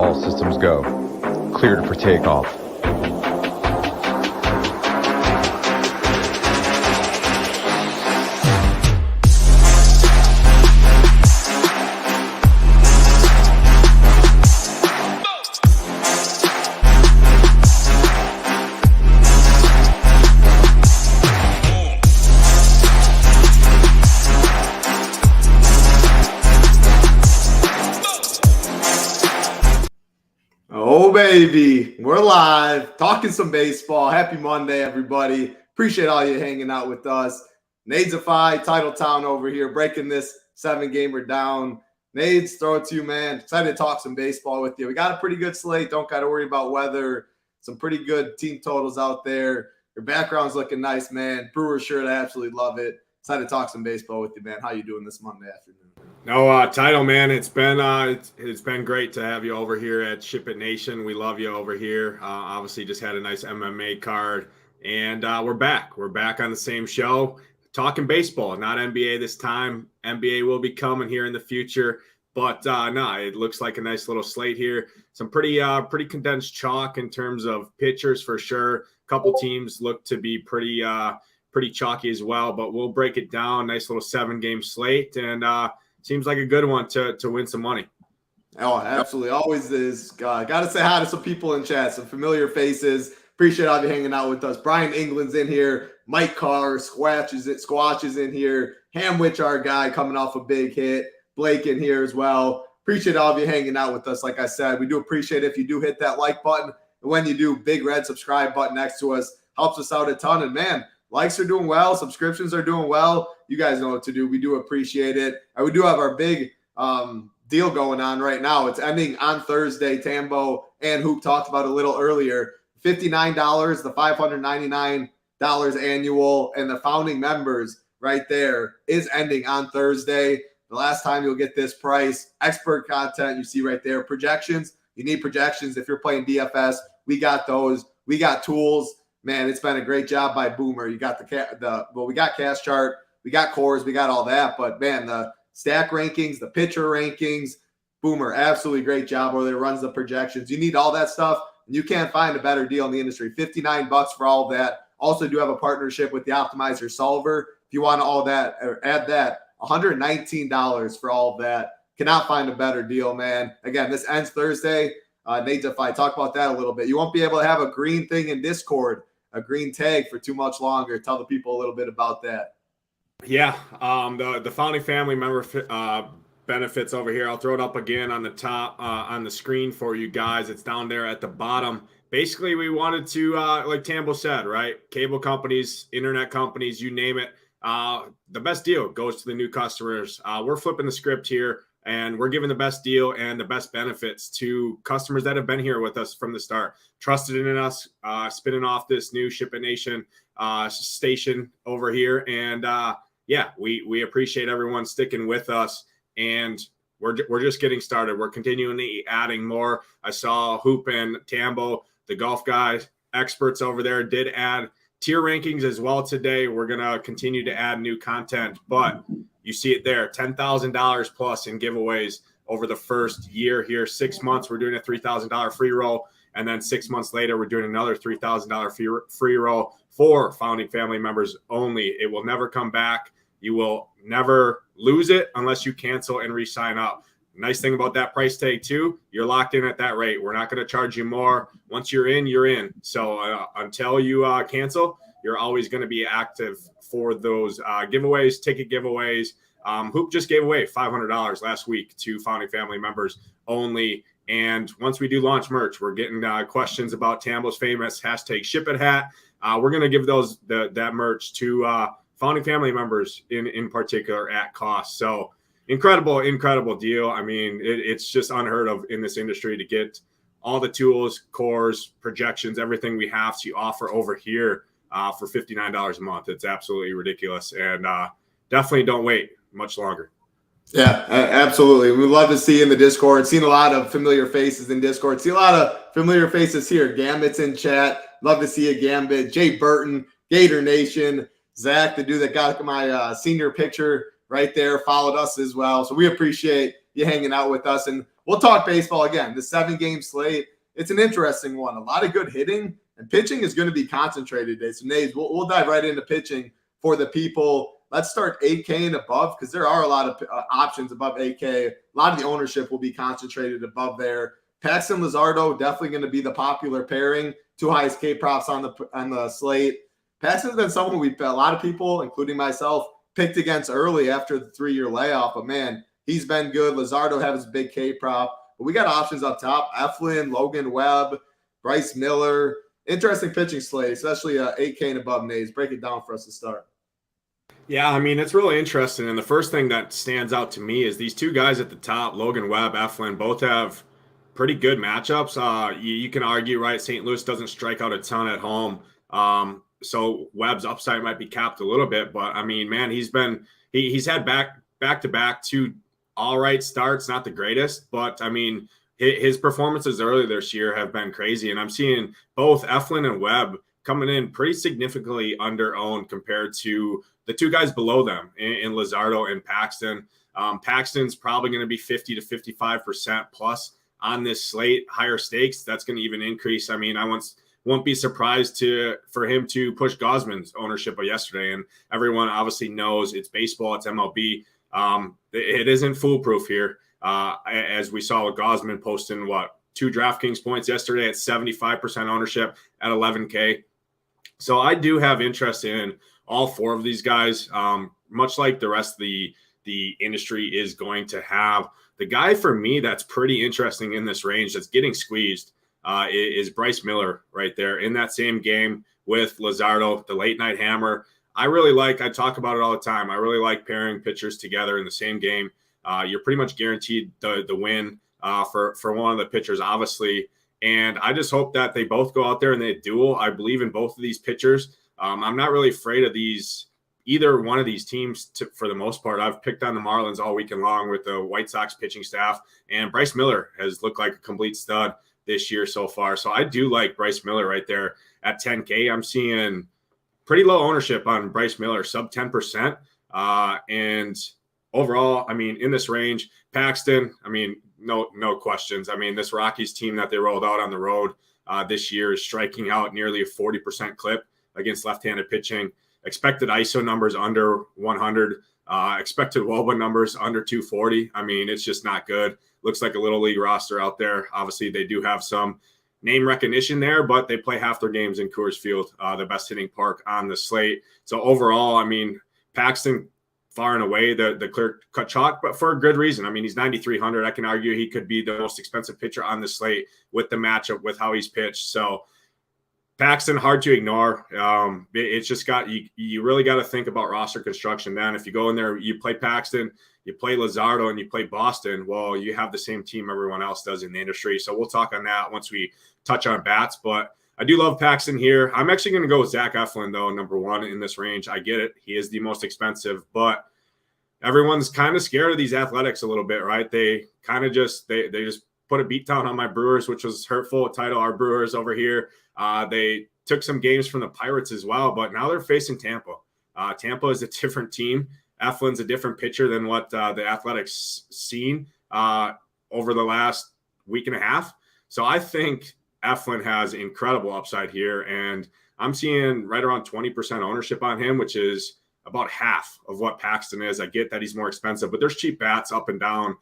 All systems go. Cleared for takeoff. Baby, we're live talking some baseball. Happy Monday, everybody. Appreciate all you hanging out with us. Nadesify, Title Town over here, breaking this 7-gamer down. Nades, throw it to you, man. Excited to talk some baseball with you. We got a pretty good slate. Don't got to worry about weather. Some pretty good team totals out there. Your background's looking nice, man. Brewers shirt, I absolutely love it. Excited to talk some baseball with you, man. How you doing this Monday afternoon? No, Title, man, it's been great to have you over here at SHIPIT Nation. We love you over here. Obviously, just had a nice MMA card, and we're back. We're back on the same show, talking baseball, not NBA this time. NBA will be coming here in the future, but no, it looks like a nice little slate here. Some pretty condensed chalk in terms of pitchers for sure. A couple teams look to be pretty chalky as well, but we'll break it down. Nice little 7-game slate, and seems like a good one to win some money. Oh, absolutely. Always is. Got to say hi to some people in chat, some familiar faces. Appreciate all of you hanging out with us. Brian England's in here. Mike Carr, Squatch is in here. Hamwich, our guy, coming off a big hit. Blake in here as well. Appreciate all of you hanging out with us. Like I said, we do appreciate it if you do hit that like button. And when you do, big red subscribe button next to us. Helps us out a ton. And, man, likes are doing well. Subscriptions are doing well. You guys know what to do. We do appreciate it. And we do have our big deal going on right now. It's ending on Thursday. Tambo and Hoop talked about it a little earlier. $59, the $599 annual, and the founding members right there is ending on Thursday. The last time you'll get this price. Expert content you see right there. Projections. You need projections if you're playing DFS. We got those. We got tools. Man, it's been a great job by Boomer. You got we got Cash Chart, we got cores, we got all that. But, man, the stack rankings, the pitcher rankings, Boomer, absolutely great job where it runs the projections. You need all that stuff, and you can't find a better deal in the industry. $59 for all of that. Also do have a partnership with the Optimizer Solver. If you want all that, or add that, $119 for all of that. Cannot find a better deal, man. Again, this ends Thursday. Nadesify, talk about that a little bit. You won't be able to have a green thing in Discord, a green tag for too much longer. Tell the people a little bit about that. Yeah, the founding family member benefits over here. I'll throw it up again on the top on the screen for you guys. It's down there at the bottom. Basically, we wanted to, like Tambo said, right? Cable companies, internet companies, you name it. The best deal goes to the new customers. We're flipping the script here, and we're giving the best deal and the best benefits to customers that have been here with us from the start, trusted in us, spinning off this new SHIPIT Nation station over here. And yeah, we appreciate everyone sticking with us, and we're just getting started. We're continually adding more. I saw Hoop and Tambo, the golf guys, experts over there, did add tier rankings as well today. We're going to continue to add new content, but you see it there, $10,000 plus in giveaways over the first year here. 6 months, we're doing a $3,000 free roll. And then 6 months later, we're doing another $3,000 free roll for founding family members only. It will never come back. You will never lose it unless you cancel and re-sign up. Nice thing about that price tag too, you're locked in at that rate. We're not going to charge you more. Once you're in, you're in. So until you cancel, you're always going to be active for those giveaways, ticket giveaways. Hoop just gave away $500 last week to founding family members only. And once we do launch merch, we're getting questions about Tambo's famous hashtag SHIPIT hat. We're going to give that merch to founding family members in particular at cost. So incredible deal. I mean, it's just unheard of in this industry to get all the tools, cores, projections, everything we have to offer over here for $59 a month. It's absolutely ridiculous. And definitely don't wait much longer. Yeah, absolutely. We love to see in the Discord. Seen a lot of familiar faces in Discord. See a lot of familiar faces here. Gambit's in chat. Love to see a Gambit. Jay Burton, Gator Nation. Zach, the dude that got my senior picture right there, followed us as well. So we appreciate you hanging out with us. And we'll talk baseball again. The 7-game slate, it's an interesting one. A lot of good hitting, and pitching is going to be concentrated today. So, Nades, we'll dive right into pitching for the people. Let's start 8K and above because there are a lot of options above 8K. A lot of the ownership will be concentrated above there. Paxton Luzardo definitely going to be the popular pairing. 2 highest K props on the slate. Paxton's been someone a lot of people, including myself, picked against early after the 3-year layoff. But man, he's been good. Luzardo had his big K prop. But we got options up top: Eflin, Logan Webb, Bryce Miller. Interesting pitching slate, especially 8K and above. Nades, break it down for us to start. Yeah, I mean, it's really interesting. And the first thing that stands out to me is these 2 guys at the top, Logan Webb, Eflin, both have pretty good matchups. You can argue, right, St. Louis doesn't strike out a ton at home. So Webb's upside might be capped a little bit. But, I mean, man, he's had back-to-back 2 all right starts, not the greatest. But, I mean, his performances earlier this year have been crazy. And I'm seeing both Eflin and Webb coming in pretty significantly under-owned compared to the 2 guys below them in Luzardo and Paxton. Paxton's probably going to be 50 to 55% plus on this slate. Higher stakes, that's going to even increase. I mean, I won't be surprised for him to push Gausman's ownership of yesterday. And everyone obviously knows it's baseball, it's MLB. It isn't foolproof here. As we saw with Gausman posting 2 DraftKings points yesterday at 75% ownership at 11K. So I do have interest in all 4 of these guys, much like the rest of the industry is going to have. The guy for me that's pretty interesting in this range that's getting squeezed is Bryce Miller right there in that same game with Luzardo, the late night hammer. I talk about it all the time. I really like pairing pitchers together in the same game. You're pretty much guaranteed the win for one of the pitchers, obviously. And I just hope that they both go out there and they duel. I believe in both of these pitchers. I'm not really afraid of either one of these teams for the most part. I've picked on the Marlins all weekend long with the White Sox pitching staff, and Bryce Miller has looked like a complete stud this year so far. So I do like Bryce Miller right there at 10K. I'm seeing pretty low ownership on Bryce Miller, sub 10%. And overall, I mean, in this range, Paxton, I mean, no questions. I mean, this Rockies team that they rolled out on the road this year is striking out nearly a 40% clip against left-handed pitching. Expected ISO numbers under 100. Expected WOBA numbers under 240. I mean, it's just not good. Looks like a little league roster out there. Obviously, they do have some name recognition there, but they play half their games in Coors Field, the best hitting park on the slate. So overall, I mean, Paxton far and away the clear-cut chalk, but for a good reason. I mean, he's 9,300. I can argue he could be the most expensive pitcher on the slate with the matchup, with how he's pitched. So Paxton, hard to ignore. It's just you really got to think about roster construction. Then if you go in there, you play Paxton, you play Luzardo, and you play Boston, well, you have the same team everyone else does in the industry. So we'll talk on that once we touch on bats. But I do love Paxton here. I'm actually going to go with Zach Eflin, though, number 1 in this range. I get it. He is the most expensive, but everyone's kind of scared of these Athletics a little bit, right? They kind of just they just put a beat down on my Brewers, which was hurtful. Title our Brewers over here. They took some games from the Pirates as well, but now they're facing Tampa. Tampa is a different team. Eflin's a different pitcher than what the Athletics seen over the last week and a half. So I think Eflin has incredible upside here, and I'm seeing right around 20% ownership on him, which is about half of what Paxton is. I get that he's more expensive, but there's cheap bats up and down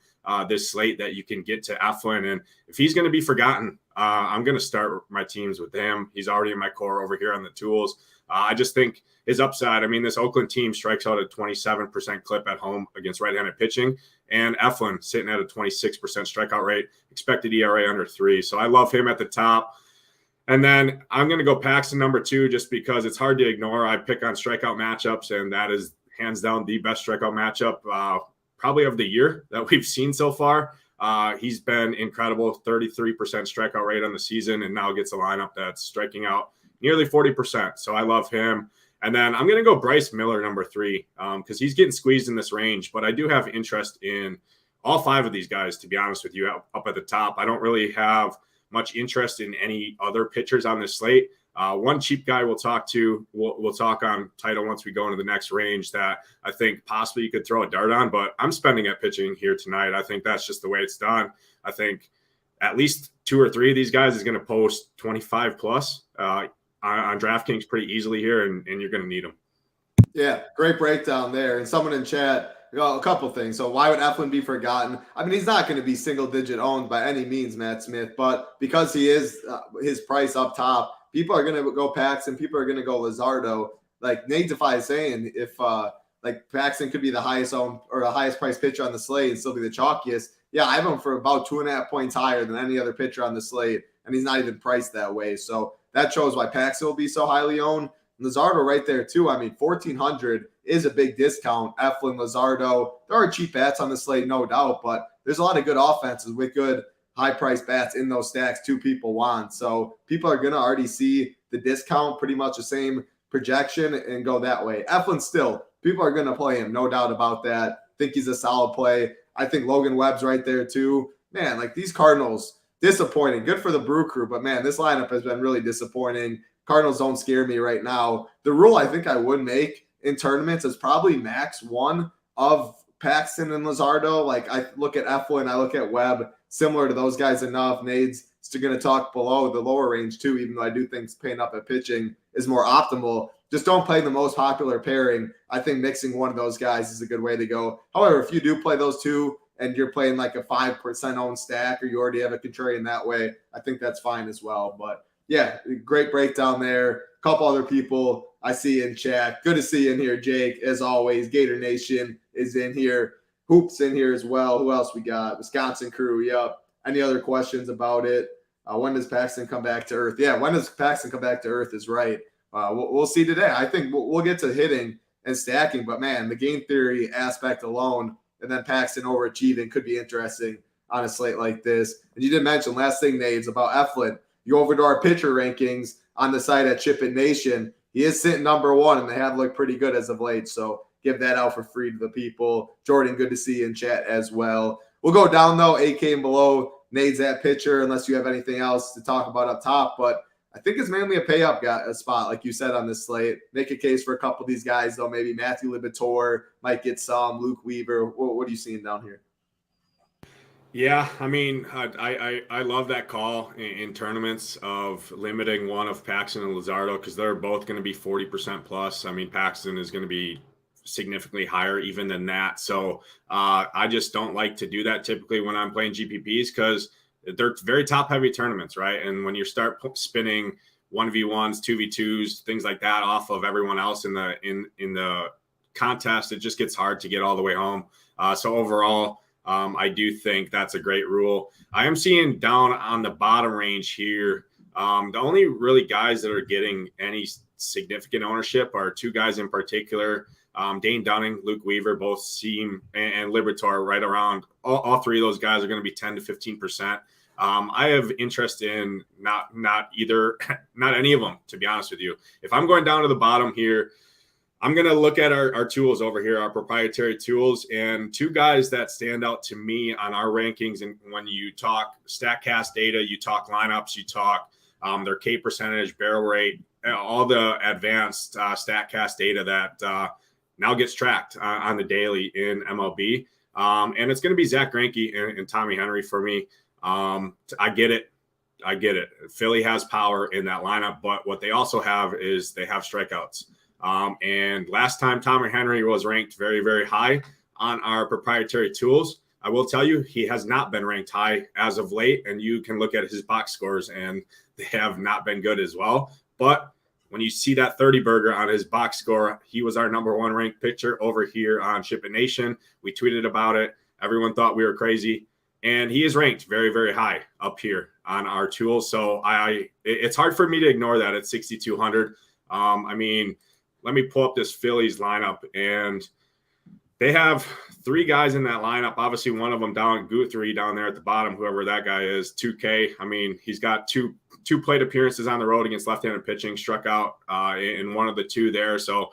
this slate that you can get to Eflin. And if he's going to be forgotten, I'm going to start my teams with him. He's already in my core over here on the tools. I just think his upside, I mean, this Oakland team strikes out a 27% clip at home against right-handed pitching, and Eflin sitting at a 26% strikeout rate, expected ERA under 3. So I love him at the top. And then I'm going to go Paxton number 2 just because it's hard to ignore. I pick on strikeout matchups, and that is hands down the best strikeout matchup probably of the year that we've seen so far. He's been incredible, 33% strikeout rate on the season, and now gets a lineup that's striking out nearly 40%. So I love him. And then I'm going to go Bryce Miller number 3 because he's getting squeezed in this range. But I do have interest in all 5 of these guys, to be honest with you, up at the top. I don't really have much interest in any other pitchers on this slate. One cheap guy we'll talk on title once we go into the next range that I think possibly you could throw a dart on, but I'm spending at pitching here tonight. I think that's just the way it's done. I think at least 2 or 3 of these guys is going to post 25 plus on DraftKings pretty easily here, and you're going to need them. Yeah, great breakdown there. And someone in chat, a couple things. So why would Eflin be forgotten? I mean, he's not going to be single-digit owned by any means, Matt Smith, but because he is his price up top, people are going to go Paxton, people are going to go Luzardo. Like Nadesify is saying, if like Paxton could be the highest owned or the highest priced pitcher on the slate and still be the chalkiest, yeah, I have him for about 2.5 points higher than any other pitcher on the slate, and he's not even priced that way. So that shows why Paxton will be so highly owned. Luzardo right there too. I mean, 1,400 is a big discount. Eflin, Luzardo, there are cheap bats on the slate, no doubt, but there's a lot of good offenses with good high-priced bats in those stacks too people want. So people are going to already see the discount, pretty much the same projection, and go that way. Eflin still, people are going to play him, no doubt about that. Think he's a solid play. I think Logan Webb's right there too. Man, like these Cardinals, disappointing. Good for the Brew Crew, but man, this lineup has been really disappointing. Cardinals don't scare me right now. The rule I think I would make in tournaments is probably max 1 of Paxton and Luzardo. Like I look at Eflin, I look at Webb, similar to those guys enough. Nade's still going to talk below the lower range too, even though I do think paying up at pitching is more optimal. Just don't play the most popular pairing. I think mixing one of those guys is a good way to go. However, if you do play those two and you're playing like a 5% owned stack or you already have a contrarian that way, I think that's fine as well. But yeah, great breakdown there. A couple other people I see in chat. Good to see you in here, Jake. As always, Gator Nation is in here. Hoops in here as well. Who else we got? Wisconsin crew. Yep. Any other questions about it? When does Paxton come back to earth? Yeah, when does Paxton come back to earth is right. We'll see today. I think we'll get to hitting and stacking, but man, the game theory aspect alone and then Paxton overachieving could be interesting on a slate like this. And you did mention last thing, Nades, about Eflin. You go over to our pitcher rankings on the site at SHIPIT Nation. He is sitting number 1, and they have looked pretty good as of late. So give that out for free to the people. Jordan, good to see you in chat as well. We'll go down, though, 8K and below. Nade's at pitcher, unless you have anything else to talk about up top. But I think it's mainly a pay-up spot, like you said, on this slate. Make a case for a couple of these guys, though. Maybe Matthew Liberatore might get some. Luke Weaver. What are you seeing down here? Yeah, I mean, I love that call in tournaments of limiting one of Paxton and Luzardo because they're both going to be 40% plus. I mean, Paxton is going to be significantly higher even than that. So I just don't like to do that typically when I'm playing GPPs because they're very top-heavy tournaments, right? And when you start spinning 1v1s, 2v2s, things like that off of everyone else in the contest, it just gets hard to get all the way home. So overall, I do think that's a great rule. I am seeing down on the bottom range here. The only really guys that are getting any significant ownership are 2 guys in particular. Dane Dunning, Luke Weaver, both seem, and Liberatore right around. All 3 of those guys are going to be 10 to 15%. I have interest in not any of them, to be honest with you. If I'm going down to the bottom here, I'm going to look at our tools over here, our proprietary tools, and 2 guys that stand out to me on our rankings. And when you talk StatCast data, you talk lineups, you talk their K percentage, barrel rate, all the advanced StatCast data that now gets tracked on the daily in MLB. And it's going to be Zach Greinke and Tommy Henry for me. I get it. Philly has power in that lineup, but what they also have is they have strikeouts. And last time Tommy Henry was ranked very, very high on our proprietary tools. I will tell you, he has not been ranked high as of late, and you can look at his box scores and they have not been good as well. But when you see that 30 burger on his box score, he was our number 1 ranked pitcher over here on SHIPIT Nation. We tweeted about it. Everyone thought we were crazy. And he is ranked very, very high up here on our tools. So it's hard for me to ignore that at 6,200. I mean, let me pull up this Phillies lineup, and they have 3 guys in that lineup. Obviously, one of them down, Guthrie down there at the bottom, whoever that guy is, 2K. I mean, he's got two plate appearances on the road against left-handed pitching, struck out in one of the 2 there. So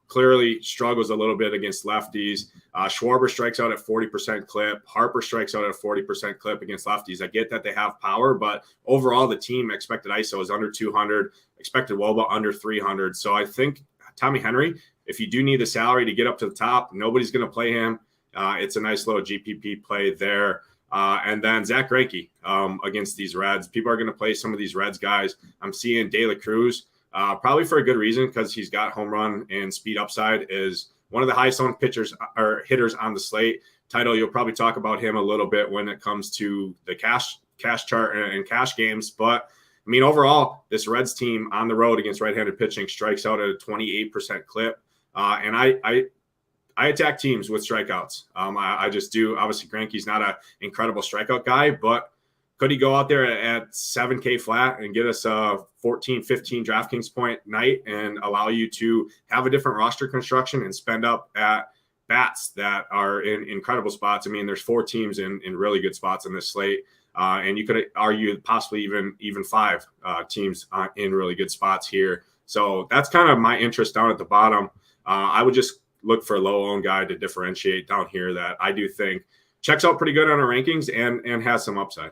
clearly struggles a little bit against lefties. Schwarber strikes out at 40% clip. Harper strikes out at a 40% clip against lefties. I get that they have power, but overall the team expected ISO is under 200, expected WOBA under 300. So I think Tommy Henry, if you do need the salary to get up to the top, nobody's going to play him. It's a nice little GPP play there. And then Zach Greinke against these Reds. People are going to play some of these Reds guys. I'm seeing De La Cruz, probably for a good reason, because he's got home run and speed upside, is one of the highest owned pitchers or hitters on the slate. Title, you'll probably talk about him a little bit when it comes to the cash chart and cash games. But I mean, overall, this Reds team on the road against right-handed pitching strikes out at a 28% clip. And I attack teams with strikeouts. I just do. Obviously, Greinke's not an incredible strikeout guy, but could he go out there at 7K flat and get us a 14, 15 DraftKings point night and allow you to have a different roster construction and spend up at bats that are in incredible spots? I mean, there's 4 teams in really good spots in this slate. And you could argue possibly even 5 teams in really good spots here. So that's kind of my interest down at the bottom. I would just look for a low-owned guy to differentiate down here that I do think checks out pretty good on our rankings and has some upside.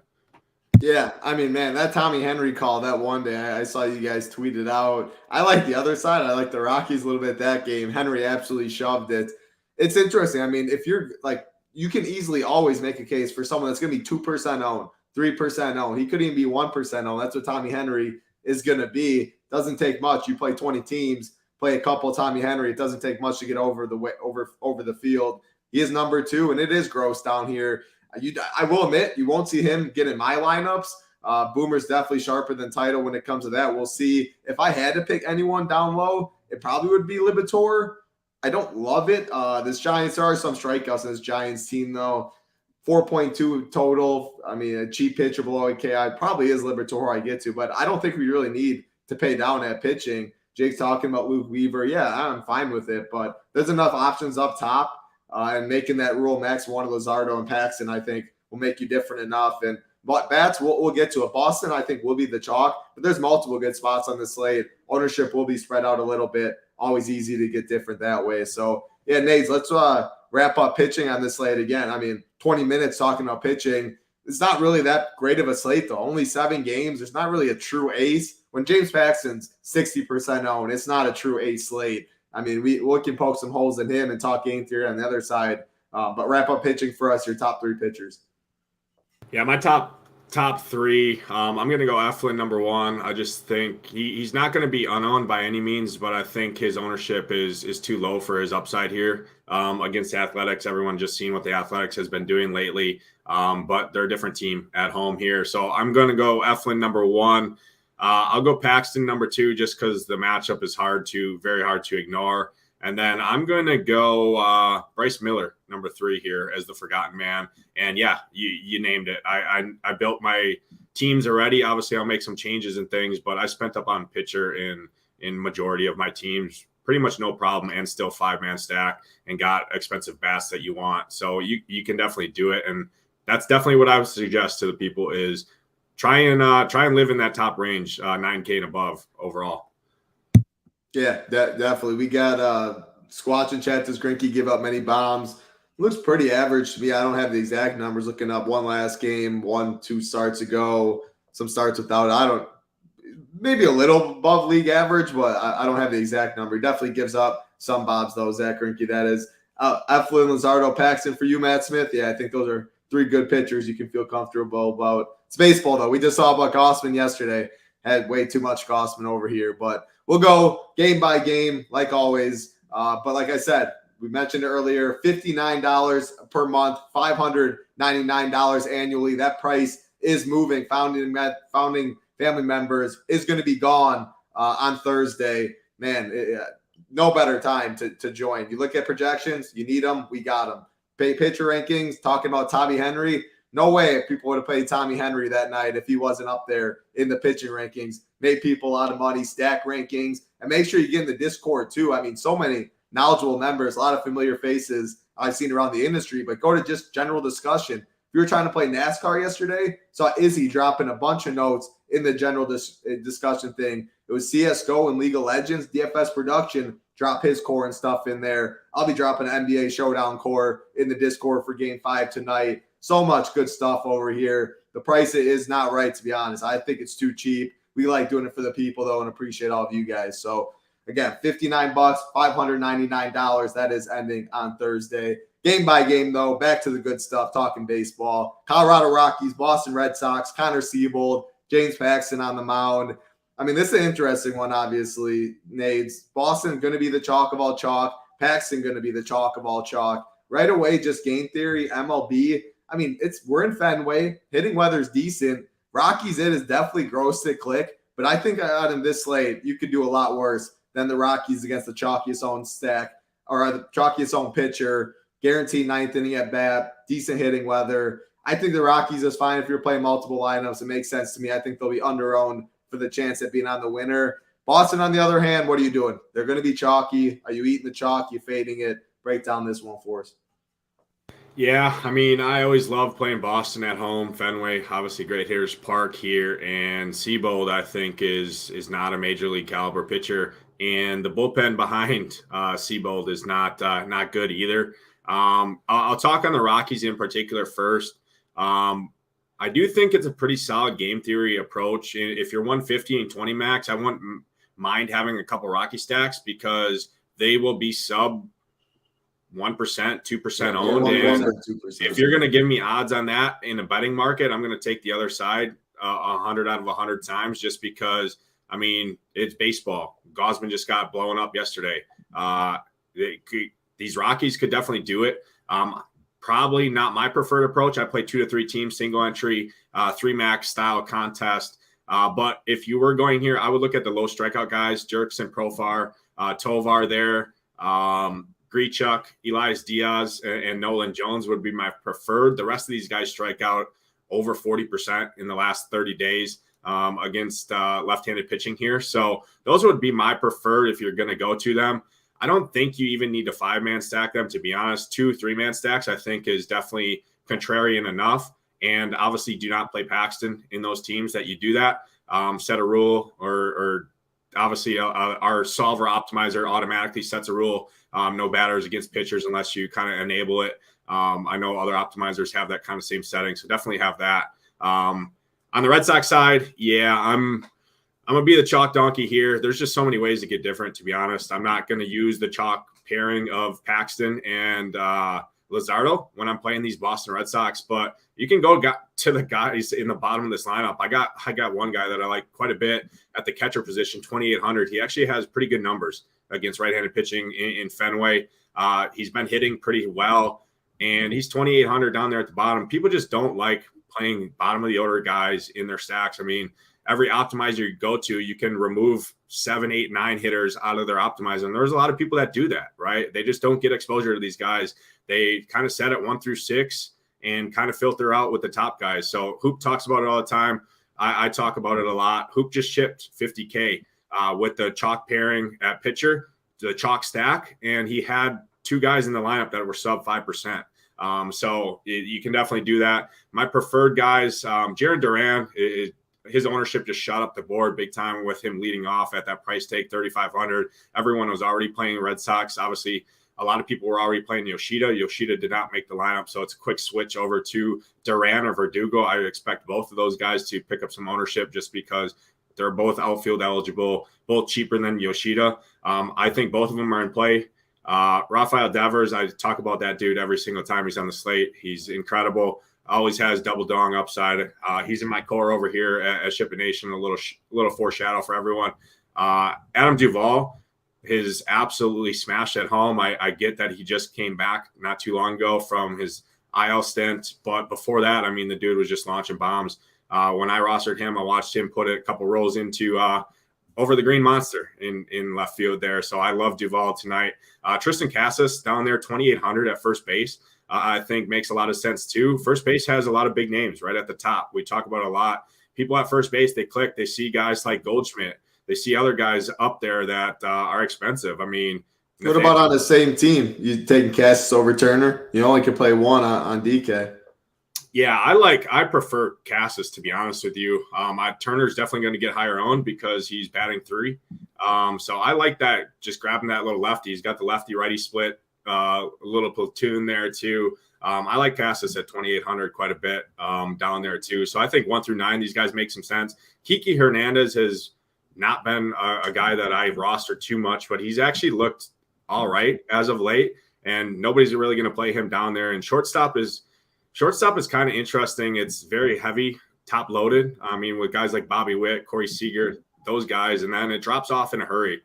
Yeah, I mean, man, that Tommy Henry call that one day, I saw you guys tweet it out. I like the other side. I like the Rockies a little bit that game. Henry absolutely shoved it. It's interesting. I mean, if you're like, you can easily always make a case for someone that's going to be 2% owned, 3% owned. He could even be 1% owned. That's what Tommy Henry is going to be. Doesn't take much. You play 20 teams, play a couple Tommy Henry. It doesn't take much to get over the field. He is number 2, and it is gross down here. I will admit, you won't see him get in my lineups. Boomer's definitely sharper than Title when it comes to that. We'll see. If I had to pick anyone down low, it probably would be Liberatore. I don't love it. There are some strikeouts in this Giants team, though. 4.2 total. I mean, a cheap pitcher below AKI probably is Liberatore I get to, but I don't think we really need to pay down at pitching. Jake's talking about Luke Weaver. Yeah, I'm fine with it, but there's enough options up top. And making that rule max one of Luzardo and Paxton, I think, will make you different enough. But bats, we'll get to it. Boston, I think, will be the chalk. But there's multiple good spots on the slate. Ownership will be spread out a little bit. Always easy to get different that way. So, yeah, Nades, let's wrap up pitching on this slate again. I mean, 20 minutes talking about pitching. It's not really that great of a slate, though. Only 7 games. There's not really a true ace. When James Paxton's 60% owned, it's not a true ace slate. I mean, we can poke some holes in him and talk game theory on the other side. But wrap up pitching for us, your top 3 pitchers. Yeah, my top 3. I'm going to go Eflin number 1. I just think he's not going to be unowned by any means, but I think his ownership is too low for his upside here against the Athletics. Everyone just seen what the Athletics has been doing lately, but they're a different team at home here. So I'm going to go Eflin number 1. I'll go Paxton number 2 just because the matchup is very hard to ignore. And then I'm going to go Bryce Miller number 3 here as the forgotten man. And yeah, you named it. I built my teams already. Obviously, I'll make some changes and things, but I spent up on pitcher in majority of my teams. Pretty much no problem, and still 5-man stack and got expensive bats that you want. So you can definitely do it. And that's definitely what I would suggest to the people is try and live in that top range, 9K and above overall. Yeah, definitely. We got Squatch in chat. Does Greinke give up many bombs? Looks pretty average to me. I don't have the exact numbers. Looking up one last game, 1-2 starts ago, some starts without it. Maybe a little above league average, but I don't have the exact number. He definitely gives up some bombs, though, Zach Greinke, that is. Eflin, Luzardo, Paxton for you, Matt Smith. Yeah, I think those are 3 good pitchers you can feel comfortable about. It's baseball, though. We just saw about Gossman yesterday. Had way too much Gossman over here. But we'll go game by game, like always. But like I said, we mentioned earlier, $59 per month, $599 annually. That price is moving. Founding family members is going to be gone on Thursday. Man, no better time to join. You look at projections, you need them, we got them. Pay pitcher rankings, talking about Tommy Henry. No way people would have played Tommy Henry that night if he wasn't up there in the pitching rankings. Made people a lot of money, stack rankings, and make sure you get in the Discord too. I mean, so many knowledgeable members, a lot of familiar faces I've seen around the industry, but go to just general discussion. If you were trying to play NASCAR yesterday, saw Izzy dropping a bunch of notes in the general discussion thing. It was CSGO and League of Legends, DFS production, drop his core and stuff in there. I'll be dropping an NBA Showdown core in the Discord for Game 5 tonight. So much good stuff over here. The price is not right, to be honest. I think it's too cheap. We like doing it for the people, though, and appreciate all of you guys. So, again, $59, $599. That is ending on Thursday. Game by game, though, back to the good stuff, talking baseball. Colorado Rockies, Boston Red Sox, Connor Siebold, James Paxton on the mound. I mean, this is an interesting one, obviously, Nades. Boston going to be the chalk of all chalk. Paxton going to be the chalk of all chalk. Right away, just game theory, MLB. I mean, we're in Fenway. Hitting weather's decent. Rockies, it is definitely gross to click. But I think out of this slate, you could do a lot worse than the Rockies against the chalkiest own stack or the chalkiest own pitcher. Guaranteed ninth inning at bat. Decent hitting weather. I think the Rockies is fine if you're playing multiple lineups. It makes sense to me. I think they'll be under-owned for the chance at being on the winner. Boston, on the other hand, what are you doing? They're going to be chalky. Are you eating the chalk? You fading it? Break down this one for us. Yeah, I mean, I always love playing Boston at home. Fenway, obviously great hitters park here. And Siebold, I think, is not a major league caliber pitcher. And the bullpen behind Siebold is not good either. I'll talk on the Rockies in particular first. I do think it's a pretty solid game theory approach. If you're 150 and 20 max, I wouldn't mind having a couple Rocky stacks because they will be sub 1%, 2% owned. 1%, and 2%. If you're going to give me odds on that in a betting market, I'm going to take the other side 100 out of 100 times just because, I mean, it's baseball. Gosman just got blown up yesterday. These Rockies could definitely do it. Probably not my preferred approach. I play 2 to 3 teams, single entry, 3 max style contest. But if you were going here, I would look at the low strikeout guys, Jerks and Profar, Tovar there, Grichuk, Elias Diaz, and Nolan Jones would be my preferred. The rest of these guys strike out over 40% in the last 30 days against left-handed pitching here. So those would be my preferred if you're going to go to them. I don't think you even need to 5-man stack them, to be honest. 2 3-man stacks, I think, is definitely contrarian enough. And obviously do not play Paxton in those teams that you do that. Set a rule or obviously our solver optimizer automatically sets a rule. No batters against pitchers unless you kind of enable it. I know other optimizers have that kind of same setting, so definitely have that. On the Red Sox side, yeah, I'm going to be the chalk donkey here. There's just so many ways to get different, to be honest. I'm not going to use the chalk pairing of Paxton and Luzardo when I'm playing these Boston Red Sox, but you can go to the guys in the bottom of this lineup. I got one guy that I like quite a bit at the catcher position, 2,800. He actually has pretty good numbers against right-handed pitching in Fenway. He's been hitting pretty well, and he's 2,800 down there at the bottom. People just don't like playing bottom of the order guys in their stacks. I mean, every optimizer you go to, you can remove 7, 8, 9 hitters out of their optimizer. And there's a lot of people that do that, right? They just don't get exposure to these guys. They kind of set it 1 through 6 and kind of filter out with the top guys. So Hoop talks about it all the time. I talk about it a lot. Hoop just shipped 50K with the chalk pairing at pitcher, the chalk stack. And he had 2 guys in the lineup that were sub 5%. So you can definitely do that. My preferred guys, Jared Duran, his ownership just shot up the board big time with him leading off at that price tag, 3,500. Everyone was already playing Red Sox. Obviously, a lot of people were already playing Yoshida. Yoshida did not make the lineup, so it's a quick switch over to Duran or Verdugo. I would expect both of those guys to pick up some ownership just because they're both outfield eligible, both cheaper than Yoshida. I think both of them are in play. Rafael Devers, I talk about that dude every single time he's on the slate. He's incredible. Always has double dong upside. He's in my core over here at SHIPIT Nation. A little foreshadow for everyone. Adam Duvall has absolutely smashed at home. I get that he just came back not too long ago from his IL stint, but before that, I mean, the dude was just launching bombs. When I rostered him, I watched him put a couple rolls into over the green monster in left field there. So I love Duvall tonight. Tristan Casas down there, 2,800 at first base. I think makes a lot of sense too. First base has a lot of big names right at the top. We talk about a lot. People at first base, they click, they see guys like Goldschmidt. They see other guys up there that are expensive. I mean, what about on the same team? You taking Casas over Turner? You only can play one on DK. Yeah, I prefer Cassis, to be honest with you. Turner's definitely going to get higher owned because he's batting 3. So I like that, just grabbing that little lefty. He's got the lefty righty split, a little platoon there too. I like Cassis at 2,800 quite a bit down there too. So I think 1 through 9, these guys make some sense. Kiki Hernandez has not been a guy that I've rostered too much, but he's actually looked all right as of late, and nobody's really going to play him down there. And shortstop is kind of interesting. It's very heavy, top loaded. I mean, with guys like Bobby Witt, Corey Seager, those guys, and then it drops off in a hurry.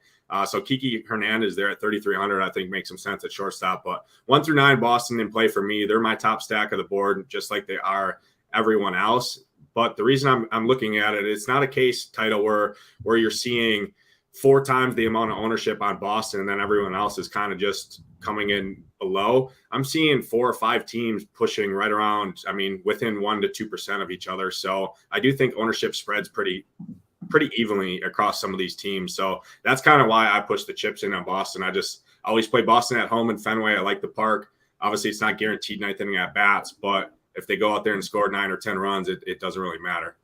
So Kiki Hernandez there at 3,300, I think makes some sense at shortstop. But 1 through 9, Boston in play for me. They're my top stack of the board, just like they are everyone else. But the reason I'm looking at it, it's not a case title where you're seeing 4 times the amount of ownership on Boston, and then everyone else is kind of just coming in below. I'm seeing 4 or 5 teams pushing right around, within 1 to 2% of each other. So I do think ownership spreads pretty evenly across some of these teams. So that's kind of why I push the chips in on Boston. I always play Boston at home in Fenway. I like the park. Obviously, it's not guaranteed 9th inning at bats, but if they go out there and score 9 or 10 runs, it doesn't really matter.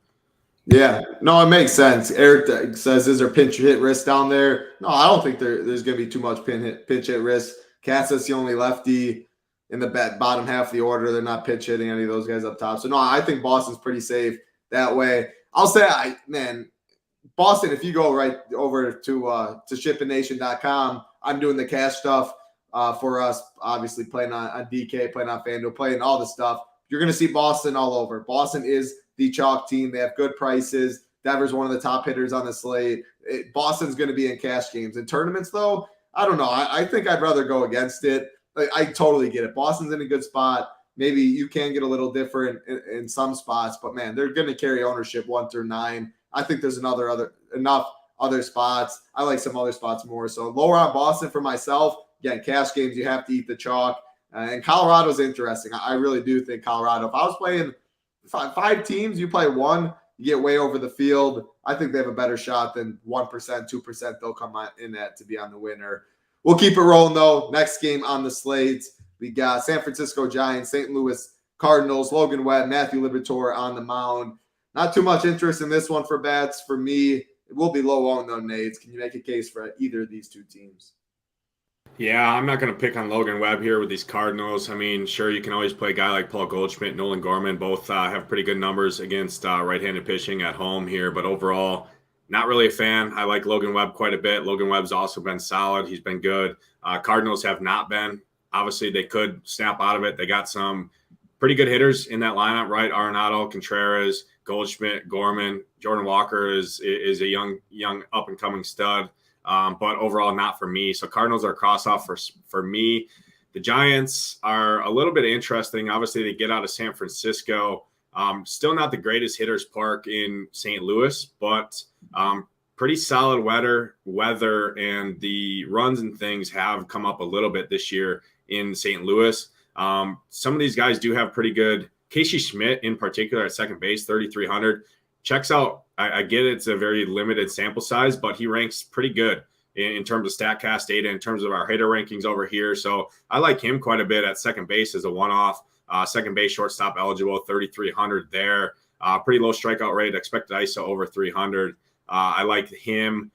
Yeah, no, it makes sense. Eric says, is there pinch hit risk down there? No, I don't think there's going to be too much pinch hit risk. Cassis, the only lefty in the bottom half of the order. They're not pitch hitting any of those guys up top. So, no, I think Boston's pretty safe that way. I'll say, Boston, if you go right over to SHIPIT.com, I'm doing the cash stuff for us, obviously playing on DK, playing on FanDuel, playing all the stuff. You're going to see Boston all over. Boston is the chalk team. They have good prices. Devers one of the top hitters on the slate. Boston's going to be in cash games. In tournaments, though, I don't know. I think I'd rather go against it. I totally get it. Boston's in a good spot. Maybe you can get a little different in some spots, but, man, they're going to carry ownership 1 through 9. I think there's enough other spots. I like some other spots more. So lower on Boston for myself. Again, cash games, you have to eat the chalk. And Colorado's interesting. I really do think Colorado. If I was playing 5 teams, you play 1, you get way over the field. I think they have a better shot than 1%, 2% they'll come in at to be on the winner. We'll keep it rolling, though. Next game on the slate, we got San Francisco Giants, St. Louis Cardinals, Logan Webb, Matthew Liberatore on the mound. Not too much interest in this one for bats. For me, it will be low owned, though, Nades. Can you make a case for either of these 2 teams? Yeah, I'm not going to pick on Logan Webb here with these Cardinals. Sure, you can always play a guy like Paul Goldschmidt, Nolan Gorman. Both have pretty good numbers against right-handed pitching at home here. But overall, not really a fan. I like Logan Webb quite a bit. Logan Webb's also been solid. He's been good. Cardinals have not been. Obviously, they could snap out of it. They got some pretty good hitters in that lineup, right? Arenado, Contreras, Goldschmidt, Gorman. Jordan Walker is a young up-and-coming stud. But overall, not for me. So Cardinals are a cross-off for me. The Giants are a little bit interesting. Obviously, they get out of San Francisco. Still not the greatest hitters park in St. Louis, but pretty solid weather, and the runs and things have come up a little bit this year in St. Louis. Some of these guys do have pretty good. Casey Schmidt, in particular, at second base, 3,300. Checks out. I get it's a very limited sample size, but he ranks pretty good in terms of StatCast data, in terms of our hitter rankings over here. So I like him quite a bit at second base as a one-off. Second base, shortstop eligible, 3,300 there. Pretty low strikeout rate, expected ISO over 300. I like him.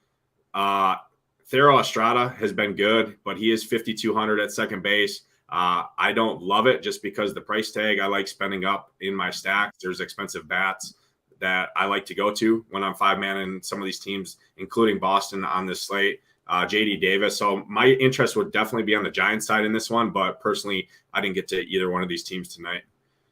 Thero Estrada has been good, but he is 5,200 at second base. I don't love it just because the price tag. I like spending up in my stack. There's expensive bats that I like to go to when I'm 5-man in some of these teams, including Boston on this slate, JD Davis. So my interest would definitely be on the Giants side in this one, but personally, I didn't get to either one of these teams tonight.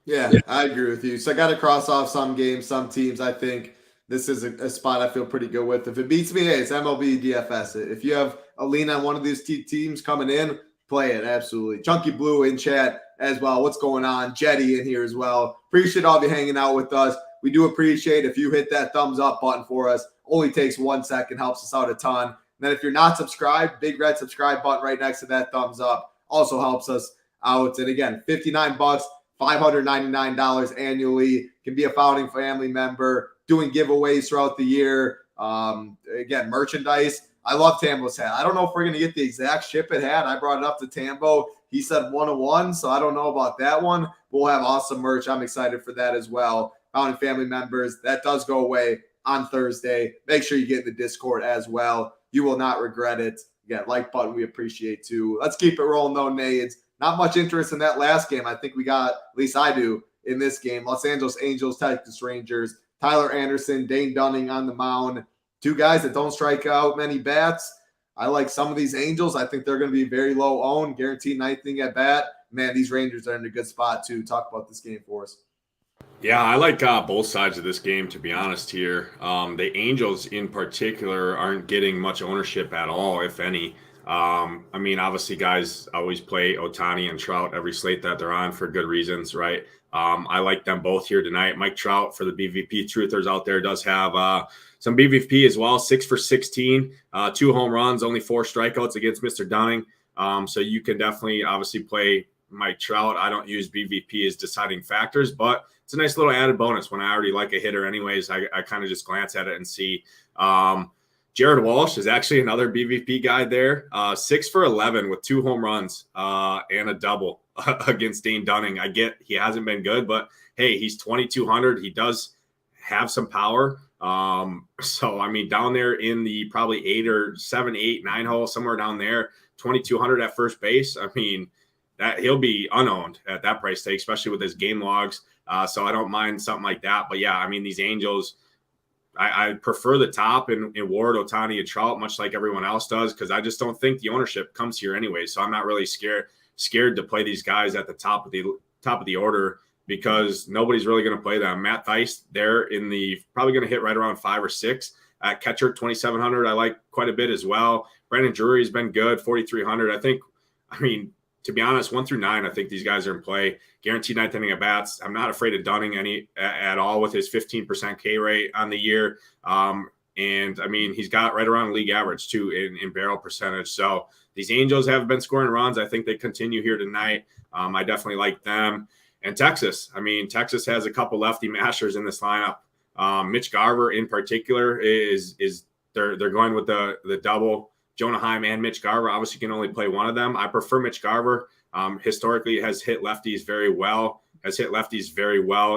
Yeah, I agree with you. So I got to cross off some games, some teams. I think this is a spot I feel pretty good with. If it beats me, hey, it's MLB DFS. If you have a lean on one of these teams coming in, play it. Absolutely. Chunky Blue in chat as well. What's going on? Jetty in here as well. Appreciate all of you hanging out with us. We do appreciate if you hit that thumbs up button for us. Only takes 1 second, helps us out a ton. And then if you're not subscribed, big red subscribe button right next to that thumbs up also helps us out. And again, $59, $599 annually. Can be a founding family member, doing giveaways throughout the year. Again, merchandise. I love Tambo's hat. I don't know if we're going to get the exact SHIPIT hat. I brought it up to Tambo. He said 1-1, so I don't know about that one. We'll have awesome merch. I'm excited for that as well. Founding family members, that does go away on Thursday. Make sure you get in the Discord as well. You will not regret it. Again, like button, we appreciate too. Let's keep it rolling though, Nades. Not much interest in that last game. I think we got, at least I do, in this game. Los Angeles Angels, Texas Rangers. Tyler Anderson, Dane Dunning on the mound. Two guys that don't strike out many bats. I like some of these Angels. I think they're going to be very low owned, guaranteed ninth inning at bat. Man, these Rangers are in a good spot to talk about this game for us. Yeah, I like both sides of this game, to be honest here. The Angels in particular aren't getting much ownership at all, if any. I mean, obviously, guys always play Ohtani and Trout every slate that they're on for good reasons, right? I like them both here tonight. Mike Trout, for the BVP truthers out there, does have some BVP as well, 6 for 16, 2 home runs, only 4 strikeouts against Mr. Dunning. So you can definitely obviously play Mike Trout. I don't use BVP as deciding factors, but it's a nice little added bonus when I already like a hitter anyways. I kind of just glance at it and see. Jared Walsh is actually another BVP guy there. 6 for 11 with 2 home runs and a double against Dane Dunning. I get he hasn't been good, but hey, he's 2,200. He does have some power. So, I mean, down there in the probably 8 or 7, 8, 9 hole, somewhere down there, 2,200 at first base. I mean, that he'll be unowned at that price tag, especially with his game logs. So I don't mind something like that. But yeah, I mean, these Angels, I prefer the top in Ward, Ohtani, and Trout, much like everyone else does, because I just don't think the ownership comes here anyway. So I'm not really scared to play these guys at the top of the order, because nobody's really going to play them. Matt Theis there in the probably going to hit right around 5 or 6 at catcher, 2,700. I like quite a bit as well. Brandon Drury's been good, 4,300. I mean, to be honest, 1 through 9, I think these guys are in play. Guaranteed ninth inning at bats. I'm not afraid of Dunning at all with his 15% K rate on the year. And I mean, he's got right around league average too in barrel percentage. So these Angels have been scoring runs. I think they continue here tonight. I definitely like them. And Texas, I mean, Texas has a couple lefty mashers in this lineup. Mitch Garver in particular is they're going with the double. Jonah Heim and Mitch Garver obviously can only play one of them. I prefer Mitch Garver. Historically has hit lefties very well,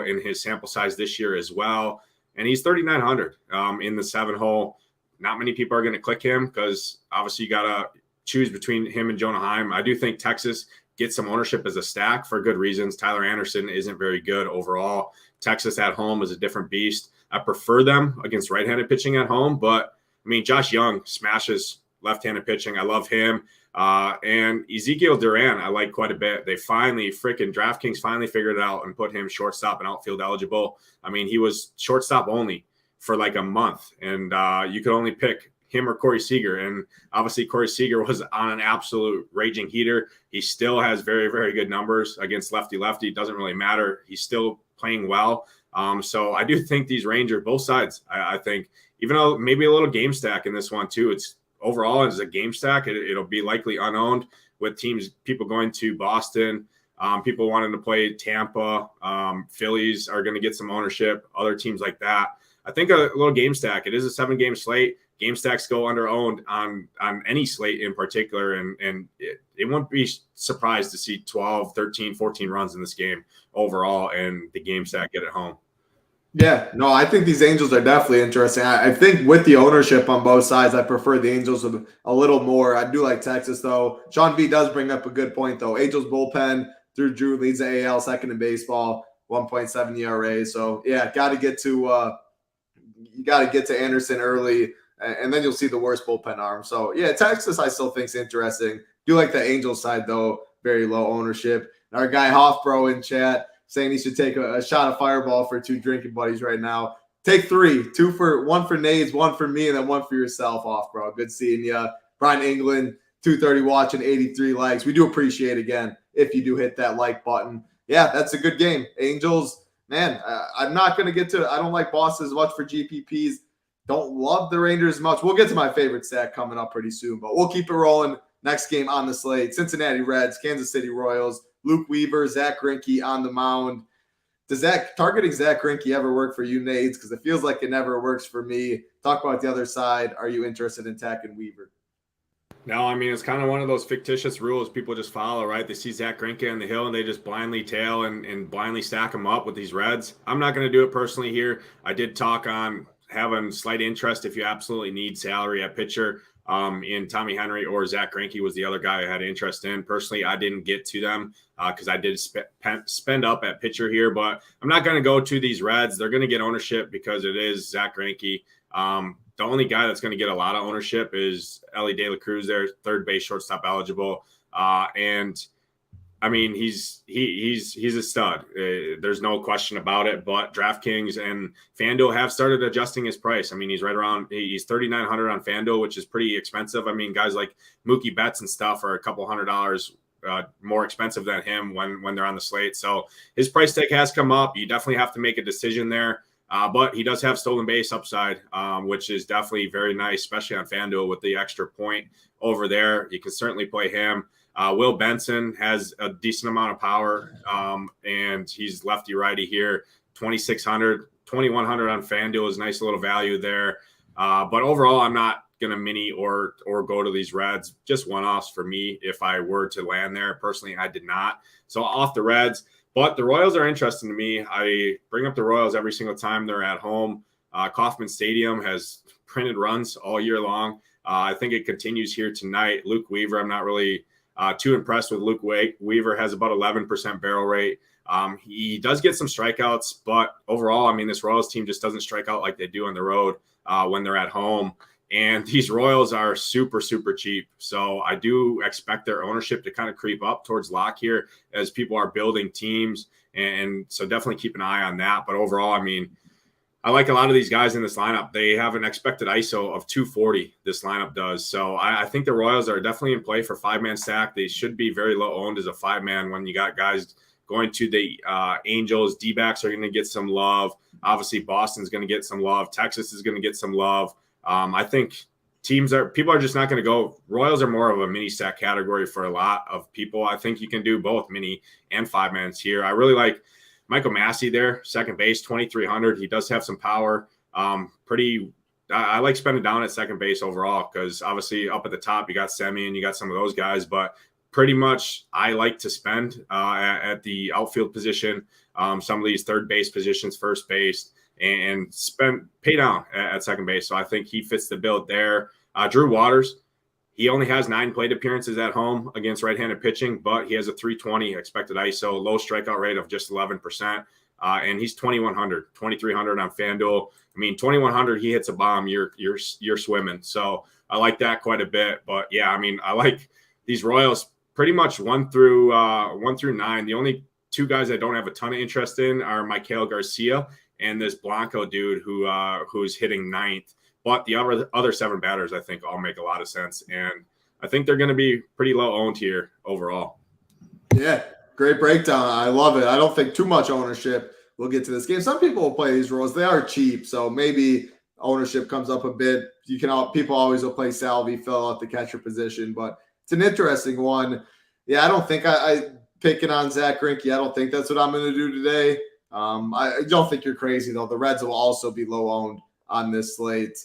in his sample size this year as well. And he's 3,900 in the 7 hole. Not many people are going to click him because obviously you got to choose between him and Jonah Heim. I do think Texas gets some ownership as a stack for good reasons. Tyler Anderson isn't very good overall. Texas at home is a different beast. I prefer them against right-handed pitching at home, but I mean, Josh Young smashes left-handed pitching. I love him. And Ezekiel Duran, I like quite a bit. They DraftKings finally figured it out and put him shortstop and outfield eligible. I mean, he was shortstop only for like a month, and you could only pick him or Corey Seager. And obviously Corey Seager was on an absolute raging heater. He still has very, very good numbers against lefty. It doesn't really matter. He's still playing well. So I do think these Rangers, both sides, I think, even though maybe a little game stack in this one too, it's overall as a game stack, it'll be likely unowned with people going to Boston, people wanting to play Tampa, Phillies are going to get some ownership, other teams like that. I think a little game stack, it is a 7-game slate. Game stacks go under owned on any slate in particular. And it won't be surprised to see 12, 13, 14 runs in this game overall, and the game stack get it home. Yeah, no, I think these Angels are definitely interesting. I think with the ownership on both sides, I prefer the Angels a little more. I do like Texas, though. Sean V does bring up a good point, though. Angels bullpen, Drew leads the AL second in baseball, 1.7 ERA. So, yeah, got to get to Anderson early, and then you'll see the worst bullpen arm. So, yeah, Texas I still think is interesting. Do like the Angels side, though, very low ownership. And our guy Hoffbro in chat saying he should take a shot of Fireball for 2 drinking buddies right now. Take 3, 1 for Nades, 1 for me, and then 1 for yourself, Hoffbro. Good seeing you. Brian England, 230 watching, 83 likes. We do appreciate, again, if you do hit that like button. Yeah, that's a good game. Angels, man, I'm not going to get to – I don't like Boston as much for GPPs. Don't love the Rangers as much. We'll get to my favorite stack coming up pretty soon, but we'll keep it rolling. Next game on the slate, Cincinnati Reds, Kansas City Royals, Luke Weaver, Zach Greinke on the mound. Does targeting Zach Greinke ever work for you, Nades? Because it feels like it never works for me. Talk about the other side. Are you interested in attacking Weaver? No, I mean, it's kind of one of those fictitious rules people just follow, right? They see Zach Greinke on the hill and they just blindly tail and blindly stack him up with these Reds. I'm not going to do it personally here. I did talk on having slight interest if you absolutely need salary at pitcher in Tommy Henry, or Zach Greinke was the other guy I had interest in. Personally, I didn't get to them because I did spend up at pitcher here, but I'm not going to go to these Reds. They're going to get ownership because it is Zach Greinke. The only guy that's going to get a lot of ownership is Ellie De La Cruz there, third base, shortstop eligible. And I mean, he's a stud. There's no question about it. But DraftKings and FanDuel have started adjusting his price. I mean, he's $3,900 on FanDuel, which is pretty expensive. I mean, guys like Mookie Betts and stuff are a couple $100 more expensive than him when they're on the slate. So his price tag has come up. You definitely have to make a decision there. But he does have stolen base upside, which is definitely very nice, especially on FanDuel with the extra point over there. You can certainly play him. Will Benson has a decent amount of power, and he's lefty-righty here. 2,600, 2,100 on FanDuel is a nice little value there. But overall, I'm not going to mini or go to these Reds. Just one-offs for me if I were to land there. Personally, I did not. So off the Reds. But the Royals are interesting to me. I bring up the Royals every single time they're at home. Kauffman Stadium has printed runs all year long. I think it continues here tonight. Luke Weaver, I'm not really too impressed with Luke Weaver. Has about 11% barrel rate. He does get some strikeouts, but overall, I mean, this Royals team just doesn't strike out like they do on the road when they're at home. And these Royals are super, super cheap. So I do expect their ownership to kind of creep up towards lock here as people are building teams. And so definitely keep an eye on that. But overall, I mean, I like a lot of these guys in this lineup. They have an expected ISO of 240, this lineup does. So I think the Royals are definitely in play for five-man stack. They should be very low owned as a five-man when you got guys going to the Angels. D-backs are going to get some love. Obviously, Boston's going to get some love. Texas is going to get some love. I think people are just not going to go. Royals are more of a mini stack category for a lot of people. I think you can do both mini and five-mans here. I really like Michael Massey there, second base, 2,300. He does have some power. I like spending down at second base overall because obviously up at the top you got Semi and you got some of those guys, but pretty much I like to spend at the outfield position, some of these third base positions, first base, and pay down at second base. So I think he fits the bill there. Drew Waters, he only has 9 plate appearances at home against right-handed pitching, but he has a 320 expected ISO, low strikeout rate of just 11%. And he's 2,100, 2,300 on FanDuel. I mean, 2,100, he hits a bomb, you're swimming. So I like that quite a bit. But yeah, I mean, I like these Royals pretty much 1 through 9. The only 2 guys I don't have a ton of interest in are Maikel Garcia and this Blanco dude who's hitting 9th. But the other 7 batters, I think, all make a lot of sense. And I think they're going to be pretty low owned here overall. Yeah, great breakdown. I love it. I don't think too much ownership will get to this game. Some people will play these roles. They are cheap, so maybe ownership comes up a bit. People always will play Salvi, fill out the catcher position, but it's an interesting one. Yeah, I don't think I picking on Zach Greinke. I don't think that's what I'm going to do today. I don't think you're crazy, though. The Reds will also be low owned on this slate.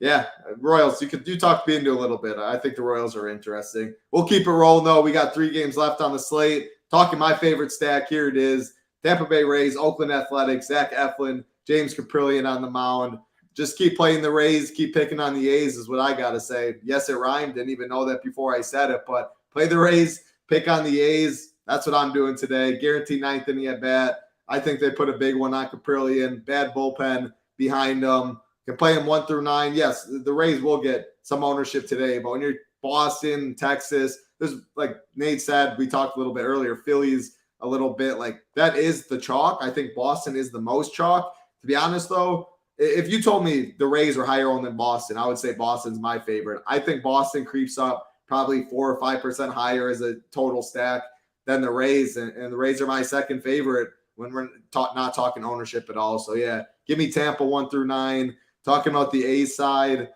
Yeah, Royals, you talk me into a little bit. I think the Royals are interesting. We'll keep it rolling, though. We got 3 games left on the slate. Talking my favorite stack, here it is. Tampa Bay Rays, Oakland Athletics, Zach Eflin, James Caprillion on the mound. Just keep playing the Rays, keep picking on the A's is what I got to say. Yes, it rhymed. Didn't even know that before I said it, but play the Rays, pick on the A's. That's what I'm doing today. Guaranteed 9th inning at bat. I think they put a big one on Caprillion. Bad bullpen behind them. Can play them 1 through 9. Yes, the Rays will get some ownership today, but when you're Boston, Texas, there's, like Nate said, we talked a little bit earlier, Phillies a little bit. Like, that is the chalk. I think Boston is the most chalk. To be honest, though, if you told me the Rays are higher owned than Boston, I would say Boston's my favorite. I think Boston creeps up probably 4 or 5% higher as a total stack than the Rays, and the Rays are my second favorite when we're not talking ownership at all. So, yeah, give me Tampa 1 through 9. Talking about the A side,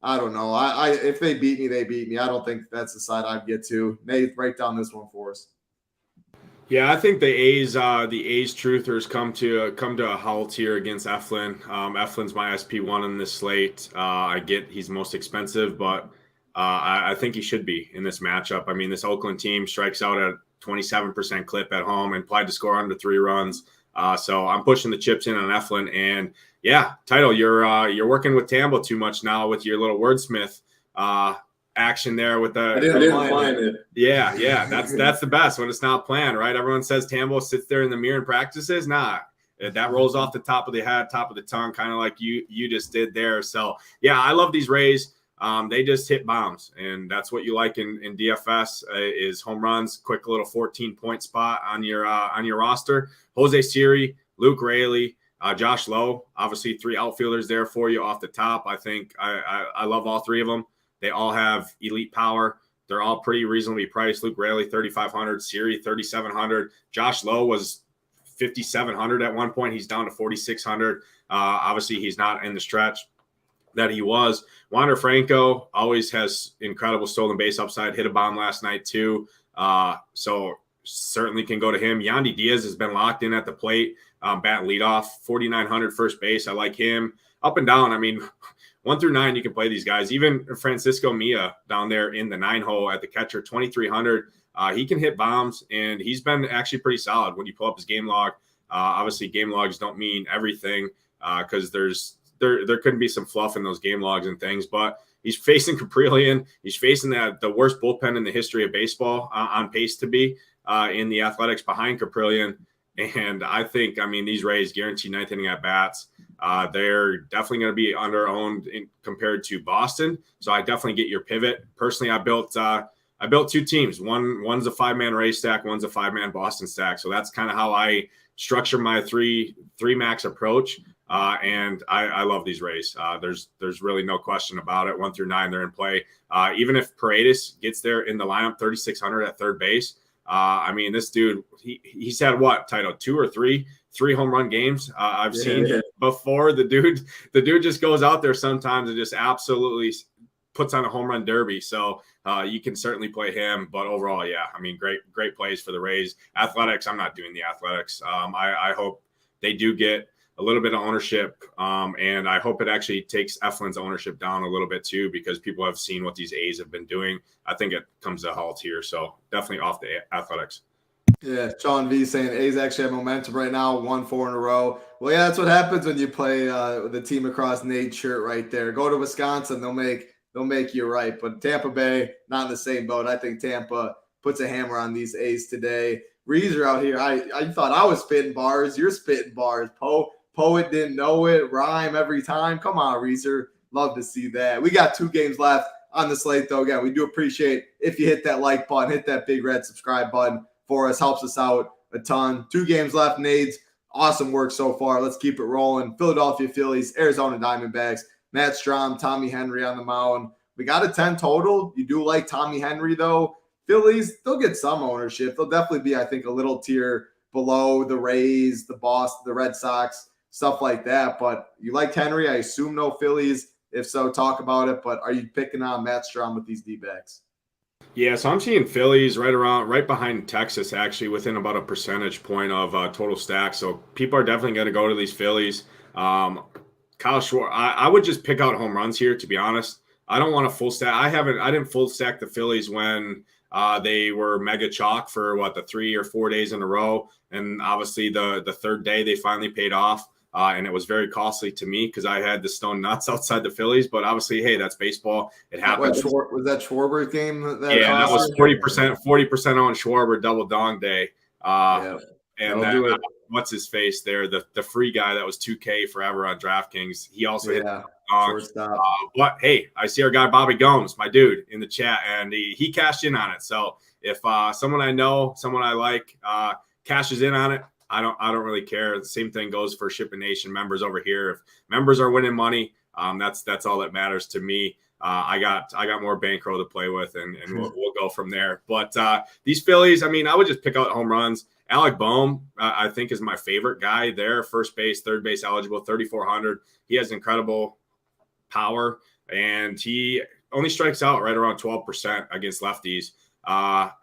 I don't know. If they beat me, they beat me. I don't think that's the side I'd get to. Nate, break down this one for us. Yeah, I think the A's truthers come to a halt here against Eflin. Eflin's my SP1 in this slate. I get he's most expensive, but I think he should be in this matchup. I mean, this Oakland team strikes out at 27% clip at home and implied to score under 3 runs. So I'm pushing the chips in on Eflin. And yeah, Title, you're working with Tambo too much now with your little wordsmith action there with the. I didn't plan it. Yeah, that's the best when it's not planned, right? Everyone says Tambo sits there in the mirror and practices. Nah, that rolls off the top of the head, top of the tongue, kind of like you just did there. So yeah, I love these Rays. They just hit bombs, and that's what you like in DFS is home runs, quick little 14-point spot on your roster. Jose Siri, Luke Raley, Josh Lowe, obviously 3 outfielders there for you off the top. I think I love all 3 of them. They all have elite power. They're all pretty reasonably priced. Luke Raley, 3,500. Siri, 3,700. Josh Lowe was 5,700 at one point. He's down to 4,600. Obviously, he's not in the stretch that he was. Wander Franco always has incredible stolen base upside, hit a bomb last night too. So certainly can go to him. Yandy Diaz has been locked in at the plate, bat leadoff, 4,900 first base. I like him up and down. I mean, 1 through 9, you can play these guys. Even Francisco Mia down there in the 9 hole at the catcher, 2,300. He can hit bombs, and he's been actually pretty solid when you pull up his game log. Obviously, game logs don't mean everything because there could be some fluff in those game logs and things, but he's facing Caprillion. He's facing the worst bullpen in the history of baseball, on pace to be in the Athletics behind Caprillion. And I think, these Rays guarantee 9th inning at bats. They're definitely going to be under-owned compared to Boston. So I definitely get your pivot. Personally, I built 2 teams. One's a 5-man Rays stack. One's a 5-man Boston stack. So that's kind of how I structure my three max approach. And I love these Rays. There's really no question about it. 1 through 9, they're in play. Even if Paredes gets there in the lineup, 3,600 at third base. This dude, he's had what, Title 2 or 3 home run games I've seen before. The dude just goes out there sometimes and just absolutely puts on a home run derby. So you can certainly play him. But overall, yeah, great plays for the Rays. Athletics, I'm not doing the Athletics. I hope they do get a little bit of ownership, and I hope it actually takes Eflin's ownership down a little bit too, because people have seen what these A's have been doing. I think it comes to a halt here, so definitely off the Athletics. Yeah, Sean V saying A's actually have momentum right now, 1-4 in a row. Well, yeah, that's what happens when you play the team across Nate's shirt right there. Go to Wisconsin, they'll make you right. But Tampa Bay, not in the same boat. I think Tampa puts a hammer on these A's today. Reeser out here, I thought I was spitting bars. You're spitting bars. Poet didn't know it. Rhyme every time. Come on, Reeser. Love to see that. We got 2 games left on the slate, though. Again, we do appreciate if you hit that like button, hit that big red subscribe button for us. Helps us out a ton. 2 games left, Nades. Awesome work so far. Let's keep it rolling. Philadelphia Phillies, Arizona Diamondbacks, Matt Strahm, Tommy Henry on the mound. We got a 10 total. You do like Tommy Henry, though. Phillies, they'll get some ownership. They'll definitely be, I think, a little tier below the Rays, the Boston, the Red Sox, stuff like that. But you like Henry. I assume no Phillies. If so, talk about it. But are you picking on Matt Strahm with these D-backs? Yeah, so I'm seeing Phillies right behind Texas, actually, within about a percentage point of total stack. So people are definitely going to go to these Phillies. Kyle Schwarber, I would just pick out home runs here, to be honest. I don't want a full stack. I didn't full stack the Phillies when they were mega chalk for the 3 or 4 days in a row. And obviously the third day they finally paid off. And it was very costly to me because I had the stone nuts outside the Phillies. But obviously, hey, that's baseball. It happens. Was that Schwarber game? That was 40% on Schwarber double dong day. And then what's his face there? The free guy that was $2K forever on DraftKings. He also hit shortstop. But hey, I see our guy Bobby Gomes, my dude, in the chat, and he cashed in on it. So if someone I know, someone I like, cashes in on it, I don't really care. The same thing goes for SHIPIT Nation members over here. If members are winning money, that's all that matters to me. I got more bankroll to play with, and we'll go from there. But these Phillies, I would just pick out home runs. Alec Boehm, I think, is my favorite guy there. First base, third base eligible, 3,400. He has incredible power, and he only strikes out right around 12% against lefties.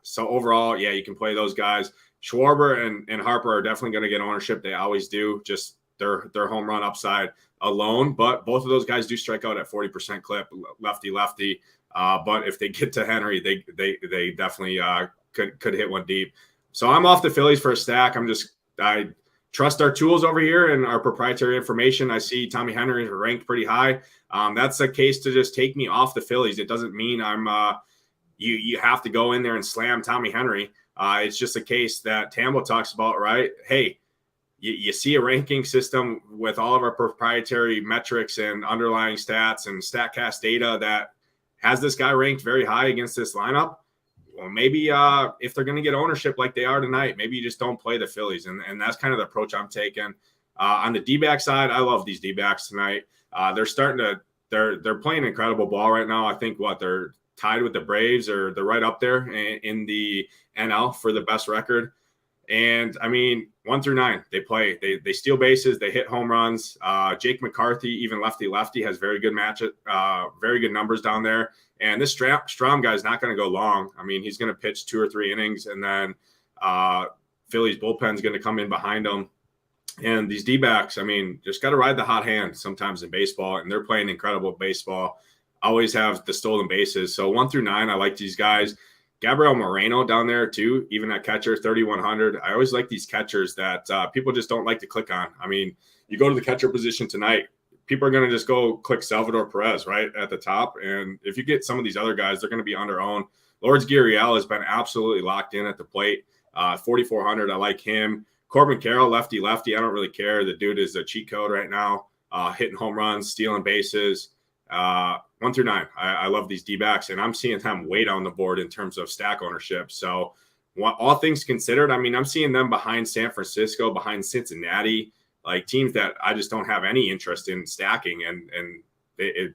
So overall, yeah, you can play those guys. Schwarber and Harper are definitely going to get ownership. They always do, just their home run upside alone. But both of those guys do strike out at 40% clip, lefty. But if they get to Henry, they definitely could hit one deep. So I'm off the Phillies for a stack. I trust our tools over here and our proprietary information. I see Tommy Henry is ranked pretty high. That's a case to just take me off the Phillies. It doesn't mean I'm you have to go in there and slam Tommy Henry. It's just a case that Tambo talks about, right? Hey, you see a ranking system with all of our proprietary metrics and underlying stats and StatCast data that has this guy ranked very high against this lineup. Well, maybe if they're going to get ownership like they are tonight, maybe you just don't play the Phillies. And that's kind of the approach I'm taking. On the D-back side, I love these D-backs tonight. They're playing incredible ball right now. I think they're tied with the Braves, or they're right up there in the NL for the best record. And I mean, 1 through 9, they play. They steal bases. They hit home runs. Jake McCarthy, even lefty, has very good very good numbers down there. And this Strom guy is not going to go long. I mean, he's going to pitch 2 or 3 innings, and then Philly's bullpen is going to come in behind him. And these D-backs, I mean, just got to ride the hot hand sometimes in baseball, and they're playing incredible baseball. Always have the stolen bases. So 1 through 9, I like these guys. Gabriel Moreno down there too, even at catcher, 3,100. I always like these catchers that people just don't like to click on. I mean, you go to the catcher position tonight, people are going to just go click Salvador Perez right at the top. And if you get some of these other guys, they're going to be on their own. Lourdes Gurriel has been absolutely locked in at the plate. 4,400. I like him. Corbin Carroll, lefty. I don't really care. The dude is a cheat code right now, hitting home runs, stealing bases. 1 through 9. I love these D-backs, and I'm seeing them way down the board in terms of stack ownership. So all things considered, I mean, I'm seeing them behind San Francisco, behind Cincinnati, like teams that I just don't have any interest in stacking. And the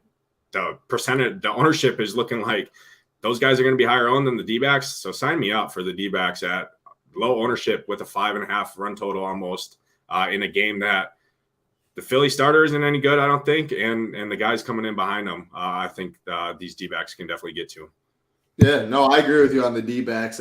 ownership is looking like those guys are going to be higher owned than the D-backs. So sign me up for the D-backs at low ownership with a 5.5 run total almost in a game that the Philly starter isn't any good, I don't think, and the guys coming in behind them, I think these D-backs can definitely get to. Yeah, no, I agree with you on the D-backs.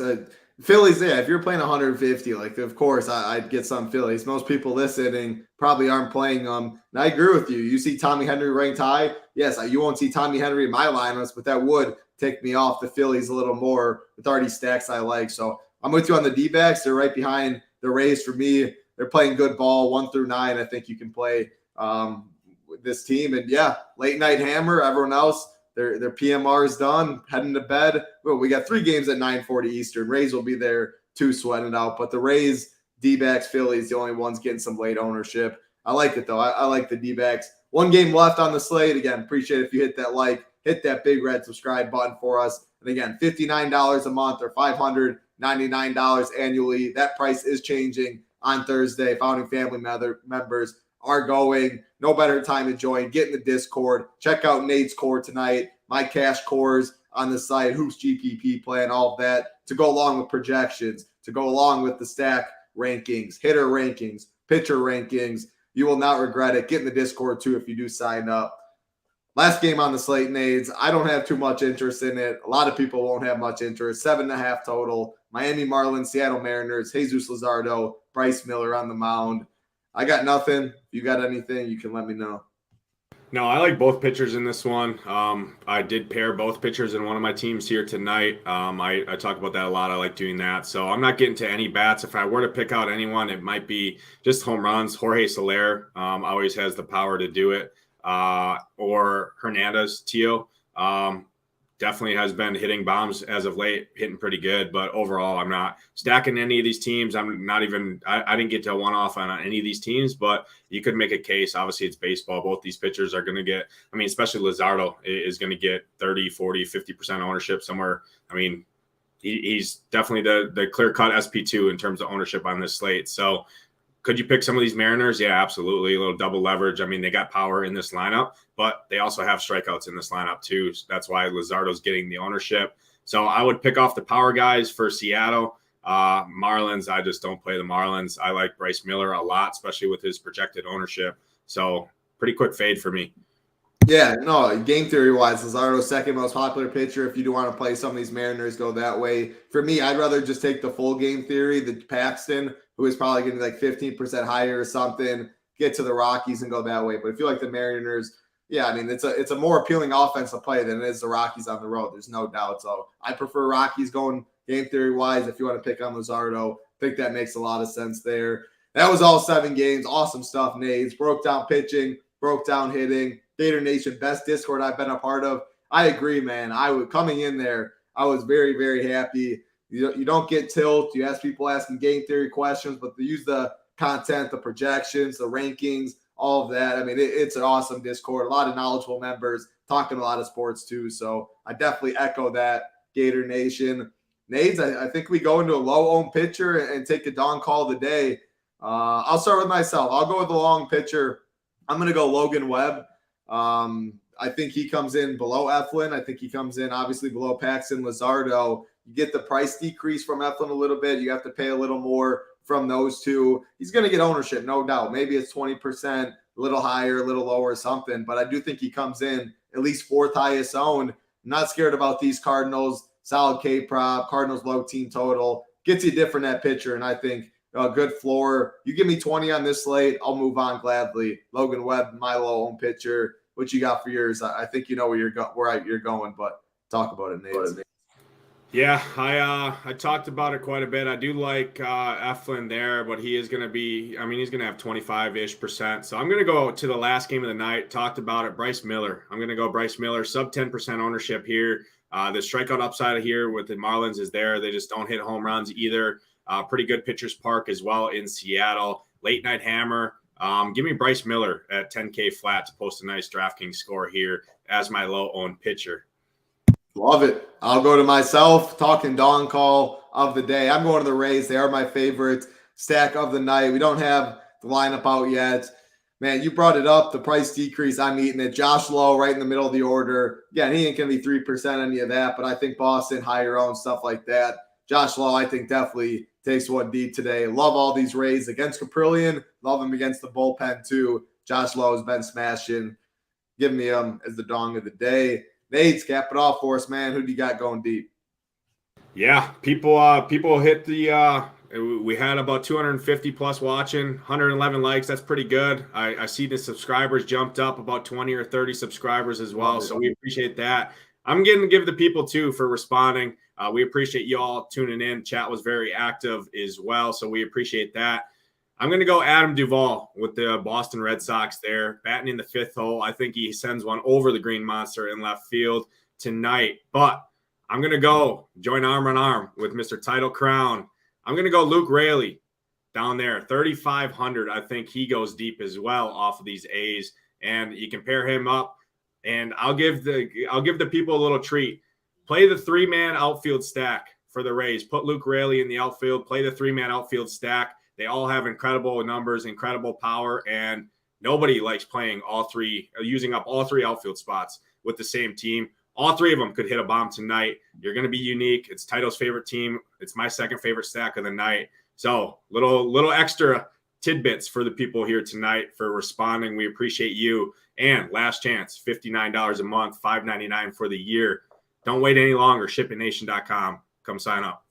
Phillies, yeah, if you're playing 150, like, of course, I'd get some Phillies. Most people listening probably aren't playing them. And I agree with you. You see Tommy Henry ranked high. Yes, you won't see Tommy Henry in my lineups, but that would take me off the Phillies a little more with already stacks I like. So I'm with you on the D-backs. They're right behind the Rays for me. They're playing good ball 1 through 9. I think you can play with this team. And yeah, late night hammer. Everyone else, their PMR is done, heading to bed. Well, we got 3 games at 9:40 Eastern. Rays will be there too, sweating it out. But the Rays, D-backs, Phillies, the only ones getting some late ownership. I like it though. I like the D-backs. 1 game left on the slate. Again, appreciate it if you hit that like, hit that big red subscribe button for us. And again, $59 a month or $599 annually. That price is changing on Thursday. Founding family members are going. No better time to join. Get in the Discord. Check out Nate's core tonight. My cash cores on the site. Hoops GPP plan, all of that to go along with projections, to go along with the stack rankings, hitter rankings, pitcher rankings. You will not regret it. Get in the Discord too if you do sign up. Last game on the slate, Nades. I don't have too much interest in it. A lot of people won't have much interest. 7.5 total. Miami Marlins, Seattle Mariners, Jesus Luzardo, Bryce Miller on the mound. I got nothing. If you got anything, you can let me know. No, I like both pitchers in this one. I did pair both pitchers in one of my teams here tonight. I talk about that a lot. I like doing that. So I'm not getting to any bats. If I were to pick out anyone, it might be just home runs. Jorge Soler always has the power to do it. Or Hernandez, Tio. Definitely has been hitting bombs as of late, hitting pretty good. But overall, I'm not stacking any of these teams. I'm not even – I didn't get to a one-off on any of these teams, but you could make a case. Obviously, it's baseball. Both these pitchers are going to get – I mean, especially Luzardo is going to get 30, 40, 50% ownership somewhere. I mean, he's definitely the clear-cut SP2 in terms of ownership on this slate. So could you pick some of these Mariners? Yeah, absolutely. A little double leverage. I mean, they got power in this lineup, but they also have strikeouts in this lineup too. So that's why Luzardo's getting the ownership. So I would pick off the power guys for Seattle. Marlins, I just don't play the Marlins. I like Bryce Miller a lot, especially with his projected ownership. So pretty quick fade for me. Yeah, no, game theory-wise, Luzardo's second most popular pitcher. If you do want to play some of these Mariners, go that way. For me, I'd rather just take the full game theory, the Paxton, who is probably getting like 15% higher or something, get to the Rockies and go that way. But if you like the Mariners, yeah, I mean, it's a more appealing offense to play than it is the Rockies on the road. There's no doubt. So I prefer Rockies going game theory wise. If you want to pick on Luzardo, I think that makes a lot of sense there. That was all 7 games. Awesome stuff, Nades. Broke down pitching, broke down hitting. Gator Nation, best Discord I've been a part of. I agree, man. Coming in there, I was very, very happy. You don't get tilt. You ask people asking game theory questions, but they use the content, the projections, the rankings, all of that. I mean, it's an awesome Discord. A lot of knowledgeable members talking a lot of sports too. So I definitely echo that, Gator Nation. Nades, I think we go into a low-owned pitcher and take a dawn call of the day. I'll start with myself. I'll go with the long pitcher. I'm going to go Logan Webb. I think he comes in below Eflin. I think he comes in obviously below Paxton Luzardo. You get the price decrease from Eflin a little bit. You have to pay a little more from those two. He's going to get ownership, no doubt. Maybe it's 20%, a little higher, a little lower, something. But I do think he comes in at least 4th highest owned. I'm not scared about these Cardinals. Solid K prop. Cardinals low team total. Gets you different at pitcher, and I think a good floor. You give me 20 on this slate, I'll move on gladly. Logan Webb, my low-owned pitcher. What you got for yours? I think you know where you're going, but talk about it, Nate. Yeah, I talked about it quite a bit. I do like Eflin there, but he is going to be, I mean, he's going to have 25-ish%. So I'm going to go to the last game of the night. Talked about it, Bryce Miller. I'm going to go Bryce Miller, sub 10% ownership here. The strikeout upside here with the Marlins is there. They just don't hit home runs either. Pretty good pitcher's park as well in Seattle. Late night hammer. Give me Bryce Miller at 10K flat to post a nice DraftKings score here as my low-owned pitcher. Love it. I'll go to myself, talking dawn call of the day. I'm going to the Rays. They are my favorite stack of the night. We don't have the lineup out yet. Man, you brought it up, the price decrease. I'm eating it. Josh Lowe right in the middle of the order. Again, he ain't going to be 3% any of that, but I think Boston, higher owned, stuff like that. Josh Lowe, I think, definitely takes one deep today. Love all these Rays against Caprillion. Love him against the bullpen, too. Josh Lowe has been smashing. Give me him as the dong of the day. Nate's cap it off for us, man. Who do you got going deep? Yeah, people hit the we had about 250 plus watching, 111 likes. That's pretty good. I see the subscribers jumped up about 20 or 30 subscribers as well. So we appreciate that. I'm going to give the people too for responding. We appreciate you all tuning in. Chat was very active as well. So we appreciate that. I'm going to go Adam Duvall with the Boston Red Sox there, batting in the 5th hole. I think he sends one over the Green Monster in left field tonight. But I'm going to go join arm in arm with Mr. Title Crown. I'm going to go Luke Raley down there, 3,500. I think he goes deep as well off of these A's. And you compare him up, and I'll give the people a little treat. Play the 3-man outfield stack for the Rays. Put Luke Raley in the outfield. Play the 3-man outfield stack. They all have incredible numbers, incredible power, and nobody likes playing using up all 3 outfield spots with the same team. All 3 of them could hit a bomb tonight. You're going to be unique. It's Title's favorite team. It's my second favorite stack of the night. So little extra tidbits for the people here tonight for responding. We appreciate you. And last chance, $59 a month, $5.99 for the year. Don't wait any longer. ShipItNation.com. Come sign up.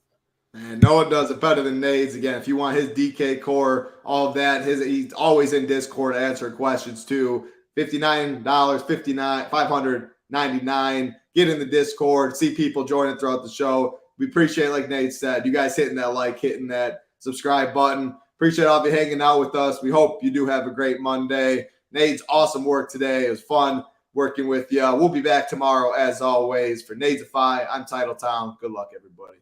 And no one does it better than Nades. Again, if you want his DK core, all of that, he's always in Discord answering questions too. $59, $599. Get in the Discord, see people joining throughout the show. We appreciate, like Nate said, you guys hitting that like, hitting that subscribe button. Appreciate all of you hanging out with us. We hope you do have a great Monday. Nate's awesome work today. It was fun working with you. We'll be back tomorrow as always. For Nadesify, I'm Title Town. Good luck, everybody.